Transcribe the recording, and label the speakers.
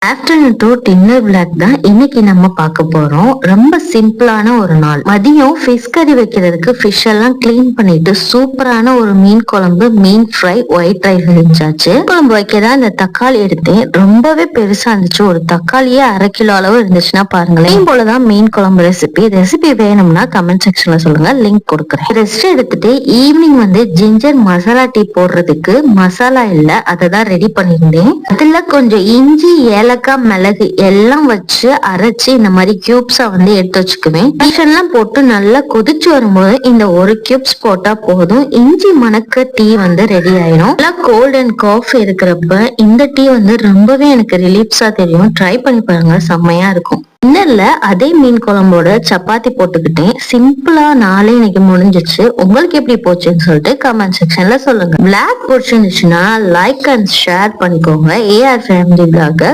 Speaker 1: Afternoon to dinner vlog தான் இன்னைக்கு நம்ம பார்க்க போறோம். ரொம்ப சிம்பிளான ஒரு நாள். மதியம் ஃபிஷ் கறி வைக்கிறதுக்கு ஃபிஷ் எல்லாம் கிளீன் பண்ணிட்டு சூப்பரான ஒரு மீன் குழம்பு, மீன் ஃப்ரை, ஒயிட் ரைஸ் செஞ்சாச்சு. குழம்பு வைக்கதான் இந்த தக்காளி எடுத்தேன். ரொம்பவே பெருசா இருந்துச்சு. ஒரு தக்காளியே 1/2 கிலோ அளவு இருந்துச்சுன்னா பாருங்களேன். போலதான் மீன் குழம்பு ரெசிபி வேணும்னா கமெண்ட் செக்ஷன்ல சொல்லுங்க, லிங்க் கொடுக்குறேன். ரெஸ்ட் எடுத்துட்டு ஈவினிங் வந்து ஜிஞ்சர் மசாலா டீ போடுறதுக்கு மசாலா இல்ல, அதை தான் ரெடி பண்ணியிருந்தேன். அதுல கொஞ்சம் இஞ்சி, ஏலக்காய், மிளகு எல்லாம் வச்சு அரைச்சு இந்த மாதிரி கியூப்ஸா வந்து எடுத்து வச்சுக்குவேன். எல்லாம் போட்டு நல்லா கொதிச்சு வரும்போது இந்த ஒரு கியூப்ஸ் போட்டா போதும், இஞ்சி மணக்க டீ வந்து ரெடி ஆயிடும். நல்லா கோல்ட் அண்ட் காஃப் இருக்கிறப்ப இந்த டீ வந்து ரொம்பவே எனக்கு ரிலீஃப்ஸா தெரியும். ட்ரை பண்ணி பாருங்க, செம்மையா இருக்கும். டின்னர்ல அதே மீன் குழம்போட சப்பாத்தி போட்டுக்கிட்டேன். சிம்பிளா நாளே இன்னைக்கு முடிஞ்சிச்சு. உங்களுக்கு எப்படி போச்சுன்னு சொல்லிட்டு கமெண்ட் செக்ஷன்ல சொல்லுங்க. விளாக் பிடிச்சிருந்துச்சுன்னா லைக் அண்ட் ஷேர் பண்ணிக்கோங்க. AR family விளாக